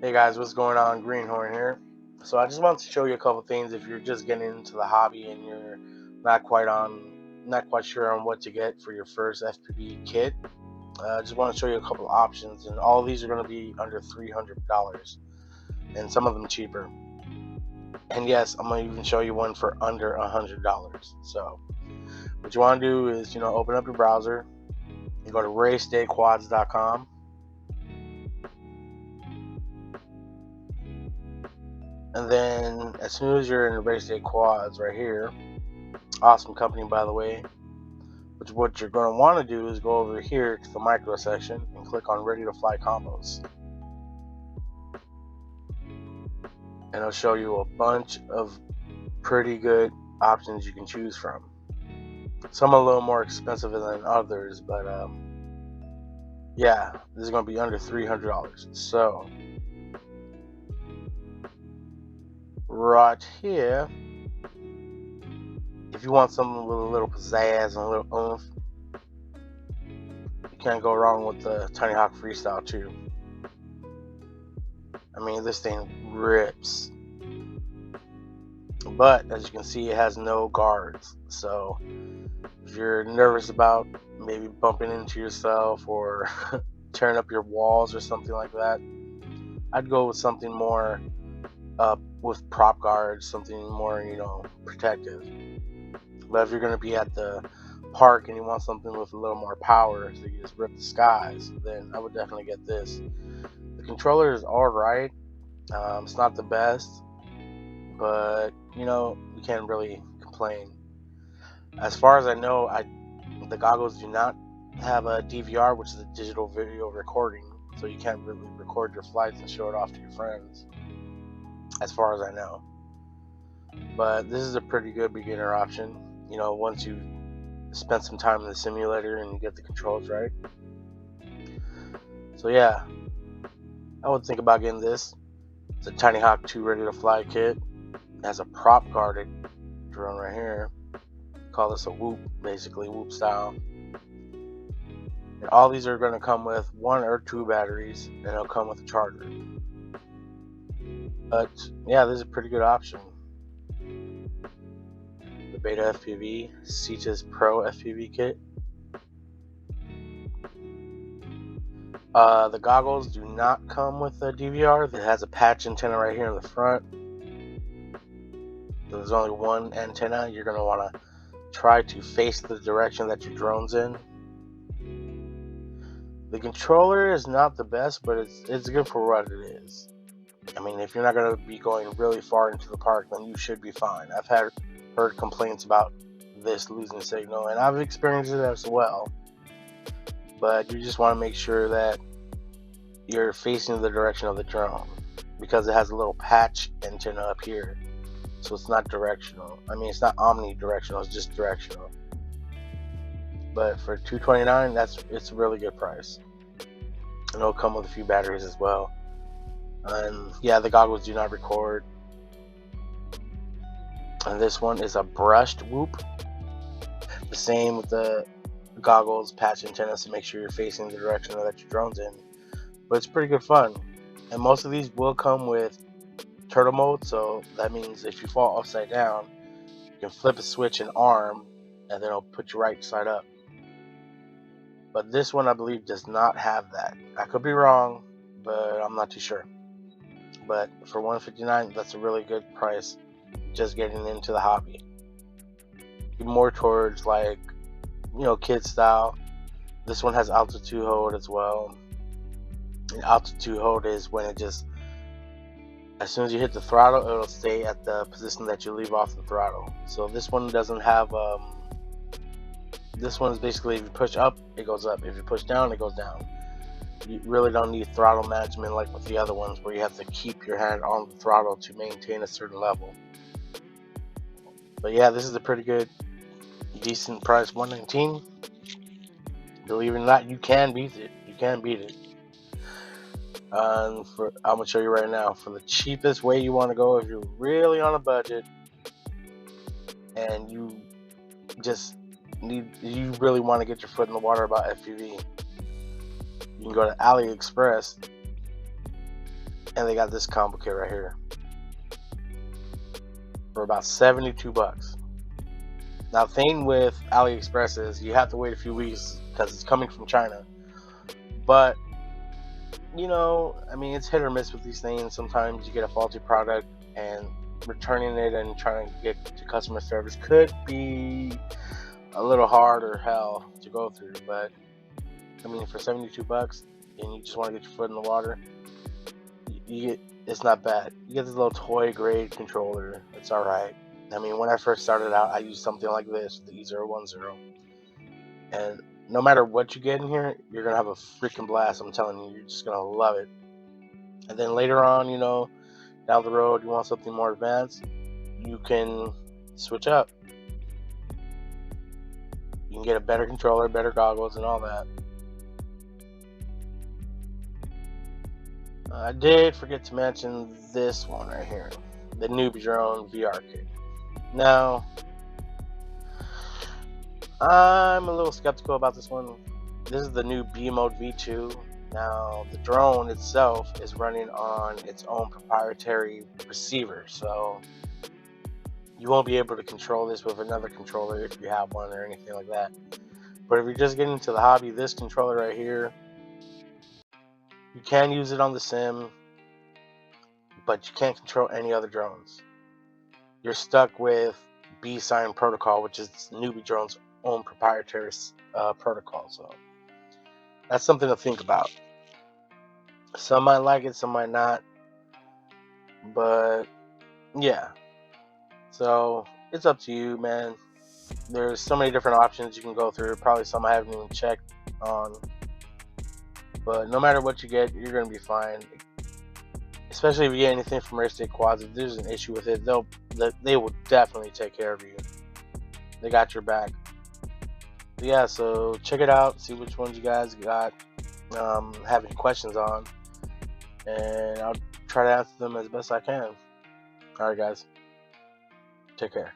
Hey guys, what's going on? Greenhorn here. So I just wanted to show you a couple things if you're just getting into the hobby and you're not quite sure on what to get for your first FPV kit. I just want to show you a couple options, and all of these are going to be under $300, and some of them cheaper. And yes, I'm going to even show you one for under $100. So what you want to do is, open up your browser. You go to racedayquads.com. And then as soon as you're in the Race Day Quads right here, awesome company by the way, which what you're going to want to do is go over here to the micro section and click on Ready to Fly Combos. And it'll show you a bunch of pretty good options you can choose from. Some are a little more expensive than others, but yeah, this is going to be under $300. So right here, if you want something with a little pizzazz and a little oomph, you can't go wrong with the Tiny Hawk Freestyle 2. I mean, this thing rips. But as you can see, it has no guards. So if you're nervous about maybe bumping into yourself or tearing up your walls or something like that, I'd go with something more with prop guards, something more, protective. But if you're going to be at the park and you want something with a little more power so you just rip the skies, then I would definitely get this. The controller is alright. It's not the best, but you can't really complain. As far as I know, the goggles do not have a DVR, which is a digital video recording, so you can't really record your flights and show it off to your friends, as far as I know. But this is a pretty good beginner option, once you spend some time in the simulator and you get the controls right. So yeah, I would think about getting this. It's a Tiny Hawk 2 Ready to Fly kit. It has a prop guarded drone right here. Call this a whoop, basically whoop style. And all these are going to come with 1 or 2 batteries, and it'll come with a charger. But yeah, this is a pretty good option. The Beta FPV Cetus Pro FPV kit. The goggles do not come with a DVR. It has a patch antenna right here in the front. There's only one antenna. You're going to want to try to face the direction that your drone's in. The controller is not the best, but it's good for what it is. I mean, if you're not going to be going really far into the park, then you should be fine. I've heard complaints about this losing signal, and I've experienced it as well. But you just want to make sure that you're facing the direction of the drone, because it has a little patch antenna up here, so it's not directional. I mean, it's not omnidirectional, it's just directional. But for $229, it's a really good price, and it'll come with a few batteries as well. And yeah, the goggles do not record. And this one is a brushed whoop. The same with the goggles, patch antennas to make sure you're facing the direction that your drone's in. But it's pretty good fun. And most of these will come with turtle mode, so that means if you fall upside down, you can flip a switch and arm, and then it'll put you right side up. But this one, I believe, does not have that. I could be wrong, but I'm not too sure. But for $159, that's a really good price, just getting into the hobby. More towards kid style. This one has altitude hold as well. And altitude hold is when it just, as soon as you hit the throttle, it'll stay at the position that you leave off the throttle. So this one doesn't have this one is basically, if you push up, it goes up. If you push down, it goes down. You really don't need throttle management like with the other ones, where you have to keep your hand on the throttle to maintain a certain level. But yeah, this is a pretty good, decent price, $119. Believe it or not, you can beat it. You can beat it. I'm gonna show you right now, for the cheapest way you want to go, if you're really on a budget and you really want to get your foot in the water about FPV, you can go to AliExpress and they got this combo kit right here for about 72 bucks. Now, the thing with AliExpress is you have to wait a few weeks because it's coming from China. But, you know, I mean, it's hit or miss with these things. Sometimes you get a faulty product, and returning it and trying to get to customer service could be a little hard or hell to go through. But, I mean, for 72 bucks and you just want to get your foot in the water, it's not bad. You get this little toy grade controller. It's all right. I mean, when I first started out, I used something like this, the E010. And no matter what you get in here, you're going to have a freaking blast. I'm telling you, you're just going to love it. And then later on, you know, down the road, you want something more advanced, you can switch up. You can get a better controller, better goggles, and all that. I did forget to mention this one right here, the Newbie Drone VR kit. Now, I'm a little skeptical about this one. This is the new B Mode V2. Now, the drone itself is running on its own proprietary receiver, so you won't be able to control this with another controller if you have one or anything like that. But if you're just getting into the hobby, this controller right here, you can use it on the sim, but you can't control any other drones. You're stuck with B-Sign protocol, which is Newbie Drone's own proprietary protocol. So that's something to think about. Some might like it, some might not. But yeah. So it's up to you, man. There's so many different options you can go through. Probably some I haven't even checked on. But no matter what you get, you're going to be fine. Especially if you get anything from Rare State Quads. If there's an issue with it, they will definitely take care of you. They got your back. But yeah, so check it out. See which ones you guys got. Have any questions on. And I'll try to answer them as best I can. Alright, guys. Take care.